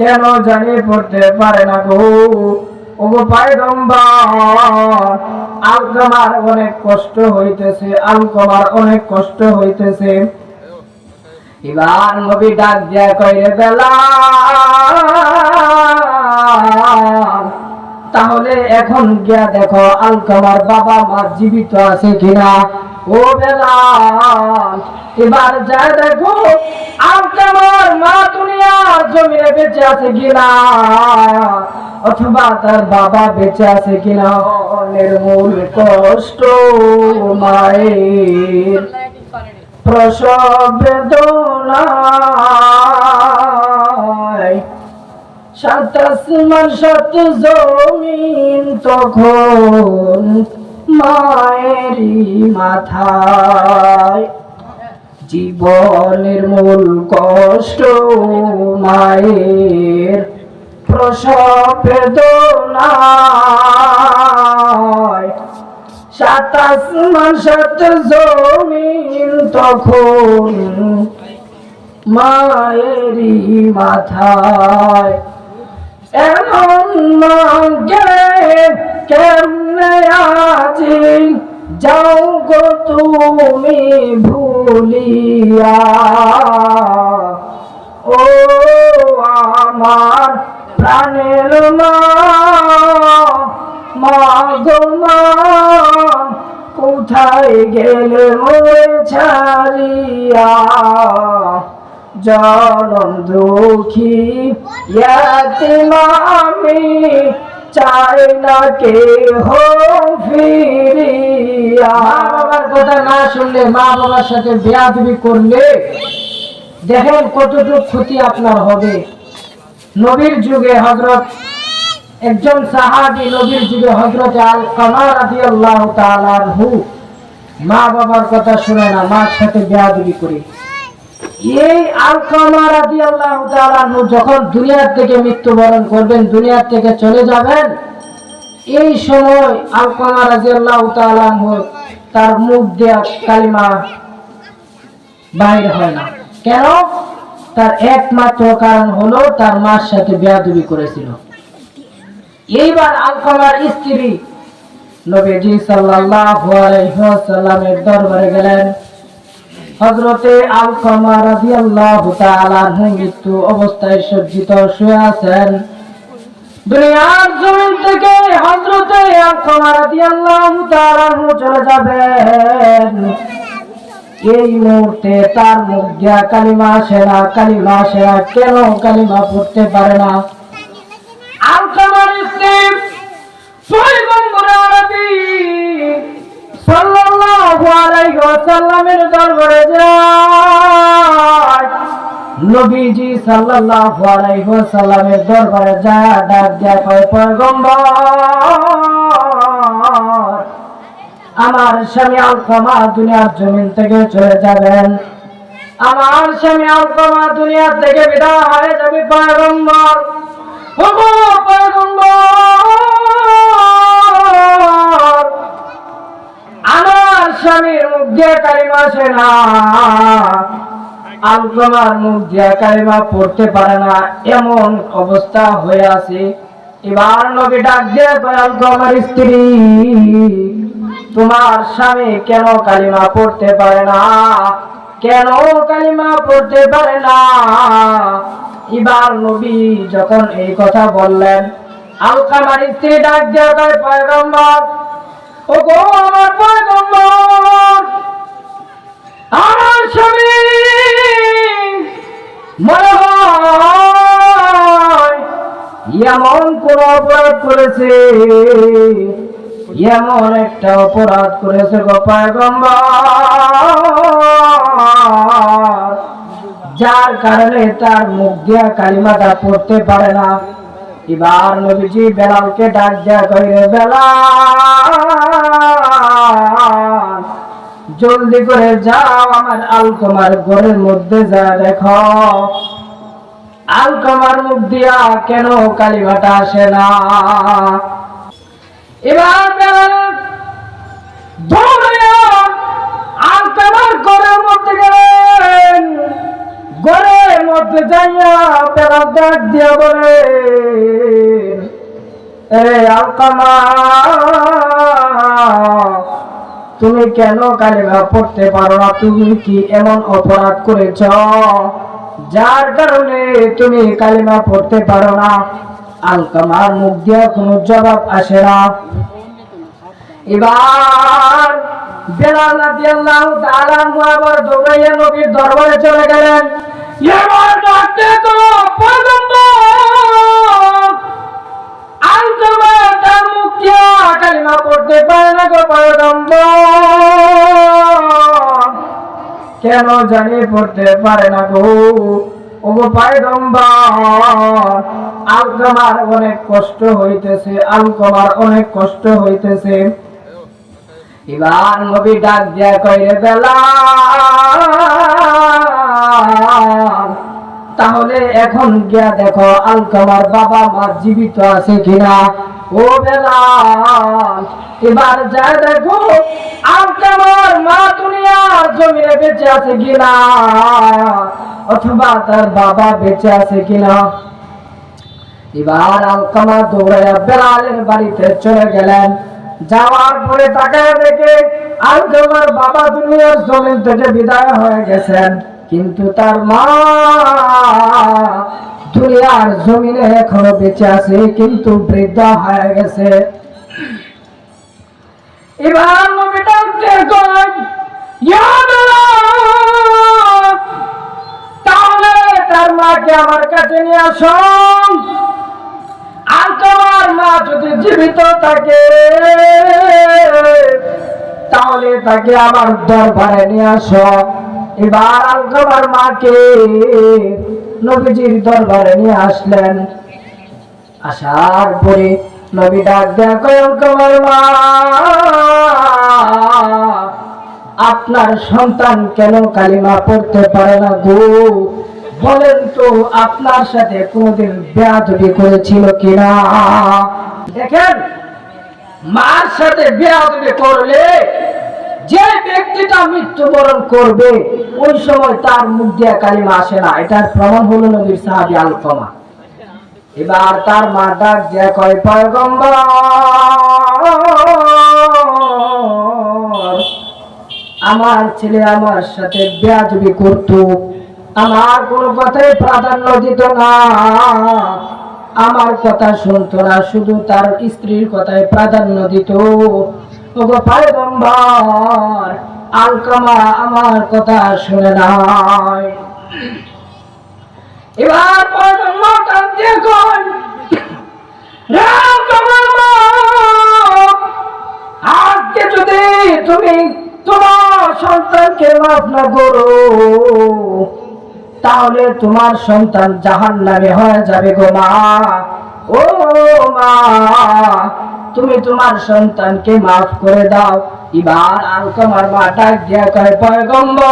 কেন জানি পড়তে পারে না গো। ওগো পয়গম্বর, আলকামার অনেক কষ্ট হইতেছে, আলকামার অনেক কষ্ট হইতেছে। এবার নবী ডাক দিয়া কইরে বেলাল, তাহলে এখন গিয়া দেখো আলকামার বাবা মা জীবিত আছে কিনা। ও বেলাল, এবার যা দেখো আলকামার মা দুনিয়ার জমিনে বেঁচে আছে কিনা, অথবা তার বাবা বেঁচে আছে কিনা। নির্মূল কষ্ট মায়ের, প্রসব বেদনায়, সাত আসমান সাত জমিন তখন মায়েরই মাথায়। জীবনের মূল কষ্ট মায়ের, প্রসব বেদনায়, সাত আসমান সাত জমিন তখন মায়েরই মাথায়। এমন মাকে কেমনে আজি যাও গো তুমি ভুলিয়া। ও আমার প্রাণের মা, মা গো মা, কোথায় গেলে মোরে ছাড়িয়া। জনম দুঃখী ইয়াতীম আমি, চাই না কেহ ফিরিয়া। মা বাবার কথা না শুনলে, মা বাবার সাথে বেয়াদবি করলে দেখেন কতটুকু ক্ষতি আপনার হবে। নবীর যুগে হযরত একজন সাহাবী, নবীর যুগে হযরত আলকামা রাদিয়াল্লাহু তাআলা আনহু মা বাবার কথা শুনে না, মার সাথে বেয়াদবি করে। এই আলকামা রাদিয়াল্লাহু তাআলা আনহু যখন দুনিয়া থেকে মৃত্যুবরণ করবেন, দুনিয়া থেকে চলে যাবেন, এই সময় আলকামা রাদিয়াল্লাহু তাআলা আনহু তার মুখ দিয়ে কালিমা বাইর হয় না। কেন? তার একমাত্র কারণ হলো তার মার সাথে বেয়াদবি করেছিল। এইবার আলকামার স্ত্রী নবীজি সাল্লাল্লাহু আলাইহি ওয়াসাল্লামের দরবারে গেলেন। হযরতে আলকামা রাদিয়াল্লাহু তাআলা আনহু মৃত্যু অবস্থায় সজ্জিত শুয়ে আছেন। দুনিয়ার জমিন থেকে হযরতে আলকামা রাদিয়াল্লাহু তাআলা আনহু চলে যাবেন। এই মুহূর্তে তার মুখ দিয়া কালিমা আসে না, কালিমা আসে না। কেন কালিমা পড়তে পারে না? আলকামার স্ত্রী পয়গম্বর আরবী সাল্লাল্লাহু আলাইহি ওয়াসাল্লামের দরবারে যায়। নবীজি সাল্লাল্লাহু আলাইহি ওয়াসাল্লামের দরবারে যায়, ডাক দিয়া কয়, পয়গম্বর, আমার স্বামী আলকামা দুনিয়ার জমিন থেকে চলে যাবেন। আমার স্বামী আলকামা দুনিয়া থেকে বিদায় হয়ে যাবে পয়গম্বর। ওগো পয়গম্বর, আমার স্বামীর মুখ দিয়ে কালিমা আসে না, আলকামার মুখ দিয়ে কালিমা পড়তে পারে না, এমন অবস্থা হয়ে আছে। এবার নবী ডাক দিয়ে কয়, আলকামার স্ত্রী, তোমার স্বামী কেন কালিমা পড়তে পারে না? কেন কালিমা পড়তে পারে না? এবার নবী যখন এই কথা বললেন, আলকামার স্ত্রী ডাক দিয়ে কয়, পয়গম্বর, ওগো আমার পয়গম্বর, আমার স্বামী মনে হয় এমন কোন অপরাধ করেছে, এমন একটা অপরাধ করেছে গো পয়গম্বর, যার কারণে তার মুখ দিয়া কালিমাটা পড়তে পারে না। এবার নবীজি বেলালকে ডাক দেয়া কইরে, বেলাল, জলদি করে যাও, আমার আলকামার ঘরের মধ্যে যা দেখো আলকামার মুখ দিয়া কেন কালিমাটা আসে না। এবার বেলাল আলকামার ঘরের মধ্যে গেলেন। ঘরের করতে যাইয়া বেলাল ডাক দিয়া বলে, আলকামা, তুমি কেন কালিমা পড়তে পারো না? তুমি কি এমন অপরাধ করেছ যার কারণে তুমি কালিমা পড়তে পারো না? আলকামার মুখ দিয়ে কোনো জবাব আসে না। এবার বেলাল রাদিয়াল্লাহু তাআলা আবার দৌড়াইয়া নবীর দরবারে চলে গেলেন। এবার ডাকতে তো পয়গম্বর, আলকামা তার মুখ দিয়ে কালিমা পড়তে পারে না গো পয়গম্বর, কেন জানি পড়তে পারে না গো। ও গো পয়গম্বর, আলকামার অনেক কষ্ট হইতেছে, আলকামার অনেক কষ্ট হইতেছে। এবার নবী ডাক দিয়া কইরে, বেলাল, তাহলে এখন গিয়া দেখো আলকামার বাবা মা জীবিত আছে কিনা। ও বেলাল, এবার যা দেখো আলকামার মা দুনিয়ার জমিনে বেঁচে আছে কিনা, অথবা তার বাবা বেঁচে আছে কিনা। এবার আলকামা দৌড়াইয়া বেলালের বাড়িতে চলে গেলেন। যাওয়ার পরে তাকায় দেখে আলকামার বাবা দুনিয়ার জমিন থেকে বিদায় হয়ে গেছেন, কিন্তু তার মা দুনিয়ার জমিনে এখনো বেঁচে আছে, কিন্তু বৃদ্ধ হয়ে গেছে। এবার নবী ডাকতে কয়, ইয়া বেলাল, তাহলে তার মাকে আমার কাছে নিয়ে আসো। আলকামার মা যদি জীবিত থাকে তাহলে তাকে আমার দরবারে নিয়ে আসো। এবার আলকামার মাকে নবীজির দরবারে নিয়ে আসলেন। আসার পরে নবী ডাক দেয়া কয়, আলকামার মা, আপনার সন্তান কেন কালিমা পড়তে পারে না গো? বলেন তো, আপনার সাথে কোনদিন বেয়াদবি করেছিল কিনা? দেখেন, মার সাথে বেয়াদবি করলে যে ব্যক্তিটা মৃত্যুবরণ করবে ওই সময় তার মুখ দিয়ে কালিমা আসে না। এটার প্রমাণ হলো নবীর সাহাবী আলকামা। এবার তার মা ডাক দিয়ে কয়, পয়গম্বর, আমার ছেলে আমার সাথে বেয়াদবি করত, আমার কোন কথাই প্রাধান্য দিত না, আমার কথা শুনতো না, শুধু তার স্ত্রীর কথায় প্রাধান্য দিত। ওগো পয়গম্বর, আলকামা আমার কথা শুনে নাই। এবার পয়গম্বর ডাক দিয়ে কয়, আজকে যদি তুমি তোমার সন্তানকে মাফ না করো তাহলে তোমার সন্তান জাহান্নামে হয়ে যাবে গো মা। ও মা, তুমি তোমার সন্তানকে মাফ করে দাও। এবার আলকামার মা ডাক দিয়া কয়, পয়গম্বর,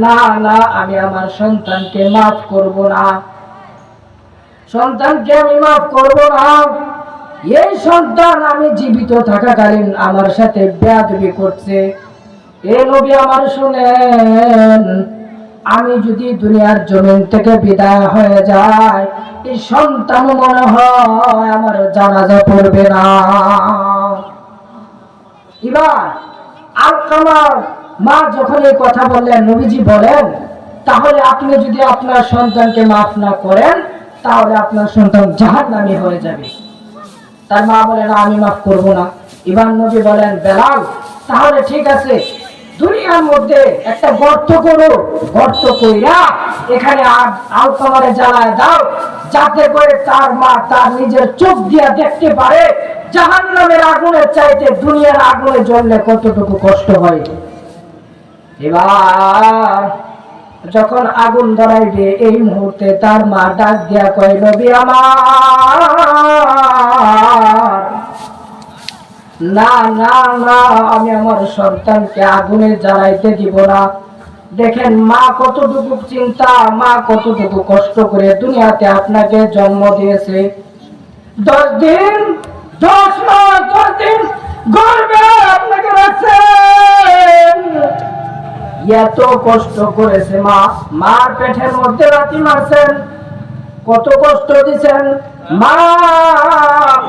না না, আমি আমার সন্তানকে মাফ করব না, সন্তানকে আমি মাফ করব না। এই সন্তান আমি জীবিত থাকাকালীন আমার সাথে বেয়াদবি করছে। এ নবী আমার শুনেন, আমি যদি দুনিয়ার জমিন থেকে বিদায় হয়ে যায় এই সন্তান মনে হয় আমার জানাজা পড়বে না। এবার আলকামার মা যখন এই কথা বললেন, নবীজি বলেন, তাহলে আপনি যদি আপনার সন্তানকে মাফ না করেন তাহলে আপনার সন্তান জাহান্নামী হয়ে যাবে। তার মা বলেন, আমি মাফ করব না। এবার নবী বলেন, বেলাল, তাহলে ঠিক আছে, দুনিয়ার মধ্যে একটা গর্ত করো, গর্ত কইরা এখানে আলকামারে জ্বালায় দাও, যাতে করে তার মা তার নিজের চোখ দিয়া দেখতে পারে জাহান্নামের আগুনের চাইতে দুনিয়ার আগুনে জ্বললে কতটুকু কষ্ট হয়। এবার যখন আগুন ধরাইবে এই মুহূর্তে তার মা ডাক দিয়া কয়, নবী আমার, না না না, আমি আমার সন্তানকে আগুনে জ্বালাইতে দিব না। দেখেন মা কতটুকু চিন্তা, মা কতটুকু কষ্ট করে দুনিয়াতে আপনাকে জন্ম দিয়েছে। 10 দিন 10 মাস 10 দিন গর্ভে আপনাকে রাখছেন। এত কষ্ট করেছে মা, মার পেটের মধ্যে লাথি মারছেন, কত কষ্ট দিছেন। মা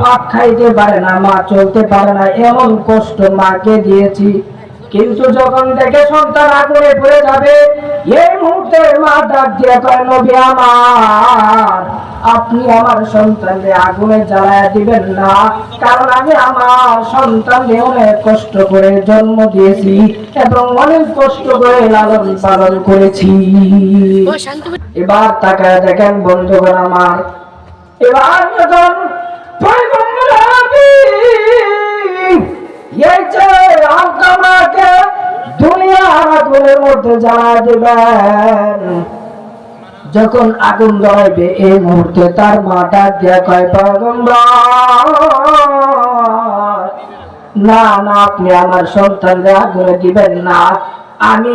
ভাত খাইতে পারে না, মা চলতে পারে না, এমন কষ্ট মাকে দিয়েছি। কিন্তু যখন দেখে সন্তান আগুনে পড়ে যাবে, এই মুহূর্তে মা ডাক দিয়ে কয়, নবী আমার, আপনি আমার সন্তানকে আগুনে জ্বালায়া দিবেন না, কারণ আমি আমার সন্তানকে অনেক কষ্ট করে জন্ম দিয়েছি এবং অনেক কষ্ট করে লালন পালন করেছি। এবার তাকায় দেখেন বন্ধুগণ আমার, এবার যখন পয়গম্বর হাবিব এই যে আলকামাকে দুনিয়ার আগুনের মধ্যে জ্বালা দিবেন, যখন আগুন জ্বলাইবে এই মুহূর্তে তার মা ডাক দিয়া কয়, পয়গম্বর, না না, আপনি আমার সন্তানকে আগুনে দিবেন না, আমি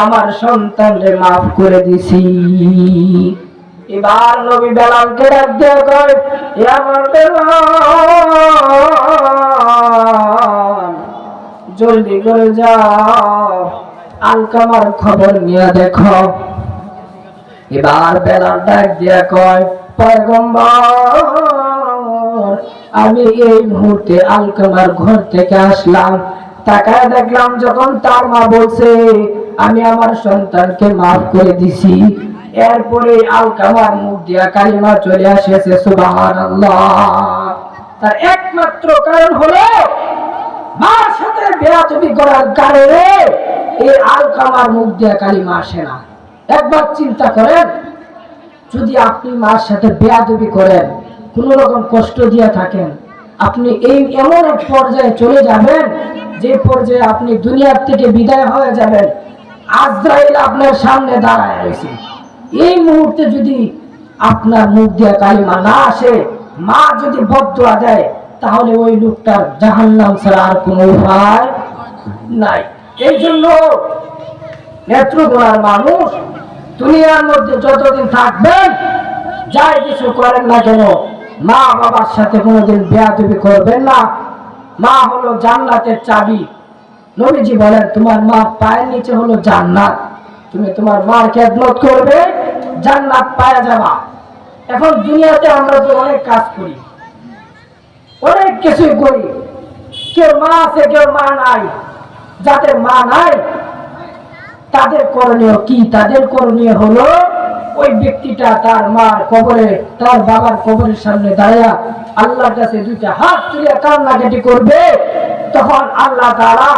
আমার সন্তানকে মাফ করে দিছি। এবার নবী বেলালকে ডাক দিয়ে কয়, আমার বেলাল, জলদি করে যাও, আলকামার খবর নিয়ে দেখো। এবার বেলাল ডাক দিয়ে কয়, পয়গম্বর, আমি এই মুহূর্তে আলকামার ঘর থেকে আসলাম, তাকায় দেখলাম যখন তার মা বলছে আমি আমার সন্তানকে মাফ করে দিছি, এরপরে আলকামার মুখ দিয়া কালিমা চলে আসেছে, সুবহানাল্লাহ। তার একমাত্র কারণ হলো মার সাথে বেয়াদবি করার কারণে এই আলকামার মুখ দিয়া কালিমা আসে না। একবার চিন্তা করেন, যদি আপনি মার সাথে বেয়াদবি করেন, কোন রকম কষ্ট দিয়ে থাকেন, আপনি এই এমন এক পর্যায়ে চলে যাবেন যে পর্যায়ে আপনি দুনিয়ার থেকে বিদায় হয়ে যাবেন, আজরাইল আপনার সামনে দাঁড়ায় রয়েছে, এই মুহূর্তে যদি আপনার মুখ দিয়ে কালিমা না আসে, মা যদি বদদুয়া দেয়, তাহলে ওই লোকটার জাহান্নাম ছাড়া আর কোনো উপায় নাই। এই জন্য নেত্রকোনার মানুষ দুনিয়ার মধ্যে যতদিন থাকবেন, যাই কিছু করেন না কেন, মা বাবার সাথে কোনোদিন বেয়াদবি করবেন না। মা হলো জান্নাতের চাবি। নবীজি বলেন, তোমার মা পায়ের নিচে হলো জান্নাত, তুমি তোমার মার খেদমত করবে, জান্নাত পাওয়া যাবা। এখন দুনিয়াতে আমরা তো অনেক কাজ করি, অনেক কিছুই করি, কেউ মা আছে কেউ মা নাই। যাদের মা নাই তাদের করণীয় কি? তাদের করণীয় হলো ওই ব্যক্তিটা তার মার কবরে, তার বাবার কবরের সামনে দাঁড়িয়ে আল্লাহর কাছে দুইটা হাত তুলে কান্নাকাটি করবে, তখন আল্লাহ তাআলা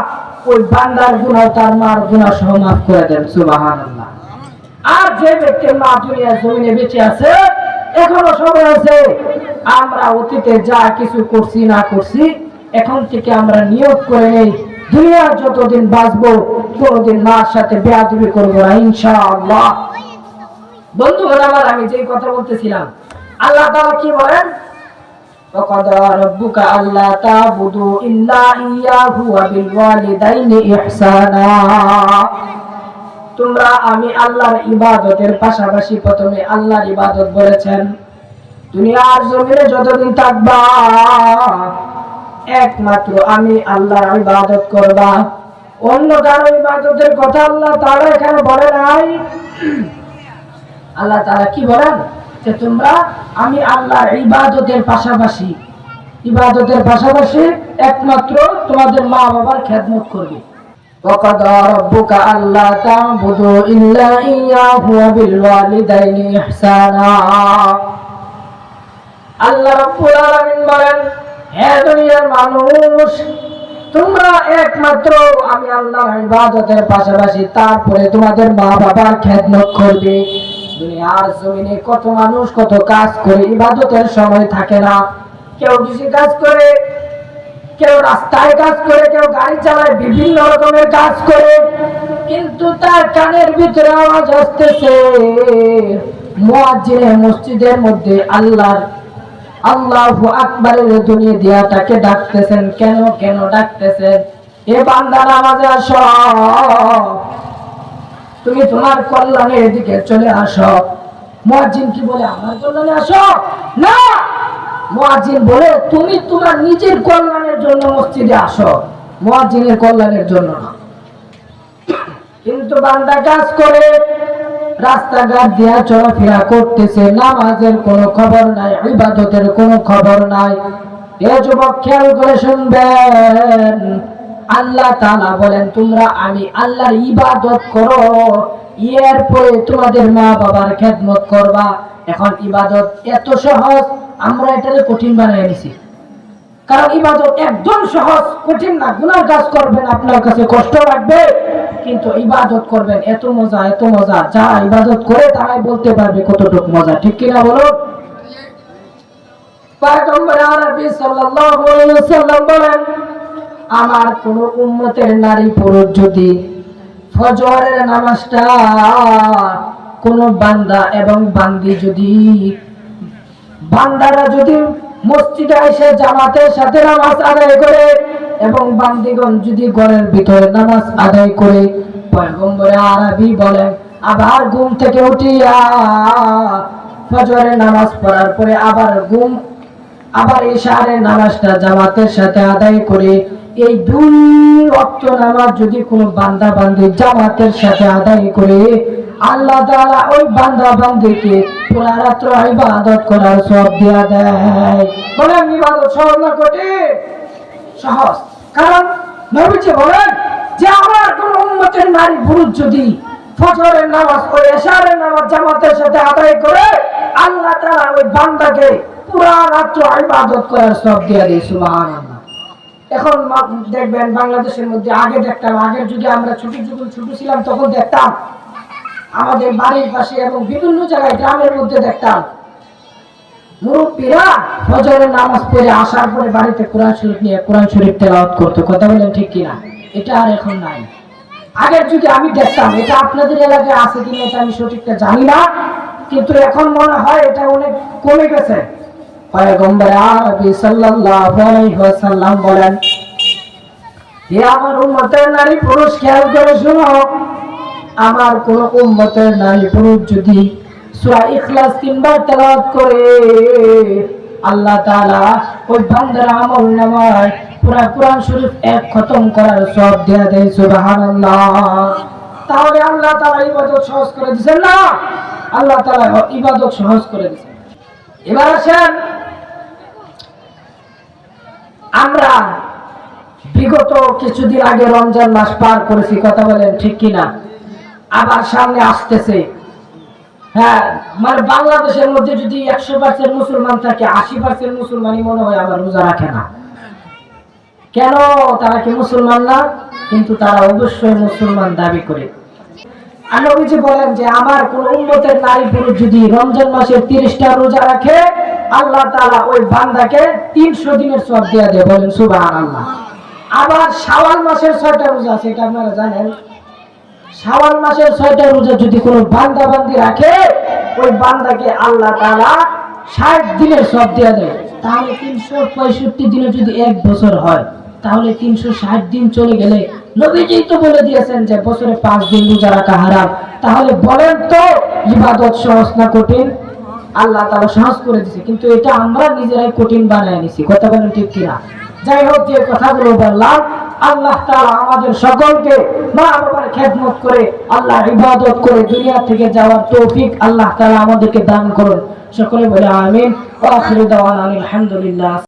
ওই বান্দার গুনাহ তার মার গুনাহ সহ মাফ করে দেন, সুবহানাল্লাহ। আর যে ব্যক্তির মা দুনিয়ার জমিনে বেঁচে আছে, এখনো সময় আছে, আমরা অতীতে যা কিছু করছি না করছি, এখন থেকে আমরা নিয়ত করে নেই, দুনিয়ার যতদিন বাঁচবো কোনদিন মার সাথে বেয়াদবি করবো না, ইনশাআল্লাহ। বন্ধুগণ আমার, আমি যে কথা বলতেছিলাম, আল্লাহ তাআলা কি বলেন, ওয়াকাদা রাব্বুকা আল্লা তা'বুদু ইল্লা ইয়্যাহু ওয়া বিল ওয়ালিদাইনি ইহসানা। তোমরা আমি আল্লাহর ইবাদতের পাশাপাশি প্রথমে আল্লাহর ইবাদত বলেছেন, দুনিয়ার জমিনে যতদিন থাকবা একমাত্র আমি আল্লাহর ইবাদত করবা, অন্য কারো ইবাদতের কথা আল্লাহ তাআলা এখানে বলে নাই। আল্লাহ তাআলা কি বলেন, যে তোমরা আমি আল্লাহর ইবাদতের পাশাপাশি একমাত্র তোমাদের মা বাবার খেদমত করবে। ওয়াকাদা রাব্বুকা আল্লা তা'বুদু ইল্লা ইয়্যাহু ওয়া বিল ওয়ালিদাইনি ইহসানা। আল্লাহ রাব্বুল আলামিন বলেন, হে দুনিয়ার মানুষ, তোমরা একমাত্র আমি আল্লাহর ইবাদতের পাশাপাশি তারপরে তোমাদের মা বাবার খেদমত করবে। দুনিয়ার জমিনে কত মানুষ কত কাজ করে, ইবাদতের সময় থাকে না। কেউ কৃষি কাজ করে, কেউ রাস্তায় কাজ করে, কেউ গাড়ি চালায়, বিভিন্ন রকমের কাজ করে, কিন্তু তার কানের ভিতরে আওয়াজ আসতেছে, মুয়াজ্জিনে মসজিদের মধ্যে আল্লাহু আকবারের ধ্বনি দিয়া তাকে ডাকতেছেন। কেন কেন ডাকতেছেন? এ বান্দা নামাজে আসো, তুমি তোমার কল্যাণের দিকে চলে আসো। মুয়াজ্জিন কি বলে, আমার কল্যাণে আসো? না, মুয়াজ্জিন বলে তুমি তোমার নিজের কল্যাণের জন্য মসজিদে আসো, মুয়াজ্জিনের কল্যাণের জন্য না। কিন্তু বান্দা কাজ করে, রাস্তাঘাট দিয়া চলাফেরা করতেছে, নামাজের কোনো খবর নাই, ইবাদতের কোনো খবর নাই। এ যুবক খেয়াল করে শুনবেন, আল্লাহ তাআলা বলেন তোমরা আমি আল্লাহর ইবাদত করো, এরপরে তোমাদের মা বাবার খেদমত করবা। এখন ইবাদত এত সহজ, আমরা এটাকে কঠিন বানিয়ে নিছি। কারণ ইবাদত একদম সহজ, কঠিন না। গুনার কাজ করবেন, আপনার কাছে কষ্ট লাগবে, কিন্তু ইবাদত করবেন এত মজা, এত মজা। যা ইবাদত করে তারাই বলতে পারবে কতটুকু মজা, ঠিক কিনা বলুন? পয়গম্বর আরবি সাল্লাল্লাহু আলাইহি ওয়াসাল্লাম বলেন, আমার কোন উম্মতের নারী পুরুষ যদি ফজরের নামাজটা কোন বান্দা এবং বান্দি যদি বান্দারা যদি মসজিদে এসে জামাতের সাথে নামাজ আদায় করে এবং বান্দিগণ যদি ঘরের ভিতরে নামাজ আদায় করে, পয়গম্বর আরবি বলেন আবার ঘুম থেকে উঠিয়া ফজরের নামাজ পড়ার পরে আবার ইশারের নামাজটা জামাতের সাথে আদায় করে, এই 2 ওয়াক্ত নামাজ যদি কোনো বান্দা বান্দি জামাতের সাথে আদায় করে, আল্লাহ তাআলা ওই বান্দা বান্দিকে পুরা রাত্র ইবাদত করার সওয়াব দিয়া দেয়। বলেন ইবাদত সহজ না কঠিন? সহজ। কারণ নবীজি বলেন যে আমার কোন উম্মতের নারী পুরুষ যদি ফজরের নামাজ ও ইশারের নামাজ জামাতের সাথে আদায় করে, আল্লাহ তাআলা ওই বান্দাকে পুরা রাত্র ইবাদত করার সওয়াব দিয়া দেয়। সুবহানাল্লাহ। এখন দেখবেন বাংলাদেশের মধ্যে আগে দেখতাম, আগের যুগে আমরা ছোট ছিলাম তখন দেখতাম আমাদের বাড়ির পাশে এবং বিভিন্ন জায়গায় গ্রামের মধ্যে দেখতাম মুরব্বীরা ফজরের নামাজ পড়ে আসার পরে বাড়িতে কোরআন শরীফ নিয়ে কোরআন শরীফ তেলাওয়াত করতো। কথা বলেন ঠিক কিনা? এটা আর এখন নাই। আগের যুগে আমি দেখতাম, এটা আপনাদের এলাকায় আছে কিনা এটা আমি সঠিকটা জানি না, কিন্তু এখন মনে হয় এটা অনেক কমে গেছে। পয়গম্বর আরবি সাল্লাল্লাহু আলাইহি ওয়াসাল্লাম বলেন, হে আমার উম্মতের নারী পুরুষ খেয়াল করে শুনো, আমার কোন উম্মতের নারী পুরুষ যদি সূরা ইখলাস 3 বার তেলাওয়াত করে, আল্লাহ তাআলা ওই বান্দার আমলনামায় পুরা কোরআন শরীফ এক খতম করার সওয়াব দেয়া দেয়। সুবহানাল্লাহ। তাহলে আল্লাহ তাআলা ইবাদত সহজ করে দিবেন না? আল্লাহ তাআলা ইবাদত সহজ করে দিবেন। এবার আসেন, আমরা বিগত কিছুদিন আগে রমজান মাস পার করেছি। কথা বলেন ঠিক কিনা? আবার সামনে আসতেছে। হ্যাঁ, মানে বাংলাদেশের মধ্যে যদি 100% মুসলমান থাকে, 80% মুসলমানই মনে হয় আবার রোজা রাখে না। কেন? তারা কি মুসলমান না? কিন্তু তারা অবশ্যই মুসলমান দাবি করে। আর নবীজি বলেন যে আমার কোন উম্মতের নারী পুরুষ যদি রমজান মাসের 30টা রোজা রাখে, আল্লাহ তাআলা ওই বান্দাকে 300 দিনের সওয়াব দেয়া দেয়। বলেন সুবহানাল্লাহ। আবার শাওয়াল মাসের 6টা রোজা আছে, এটা আপনারা জানেন। শাওয়াল মাসের 6টা রোজা যদি কোনো বান্দা বান্দি রাখে, ওই বান্দাকে আল্লাহ তাআলা 60 দিনের সওয়াব দেয়া দেয়। তাহলে 365 দিনে যদি 1 বছর হয়, তাহলে 360 দিন চলে গেলে নবীজি তো বলে দিয়েছেন যে বছরে 5 দিন রোজা রাখা হারাম। তাহলে বলেন তো ইবাদত সহজ না কঠিন? আল্লাহ তাআলা সহজ করে দিয়েছে, কিন্তু এটা আমরা নিজেরাই কঠিন বানায় নিছি। কথা বলেন ঠিক কিনা? যাই হোক, যে কথাগুলো বললাম, আল্লাহ তাআলা আমাদের সকলকে মা বাবার খেদমত করে আল্লাহর ইবাদত করে দুনিয়া থেকে যাওয়ার তৌফিক আল্লাহ তাআলা আমাদেরকে দান করুন। সকলে বলে আমিন। ওয়া আখিরু দাওয়ানা আলহামদুলিল্লাহ।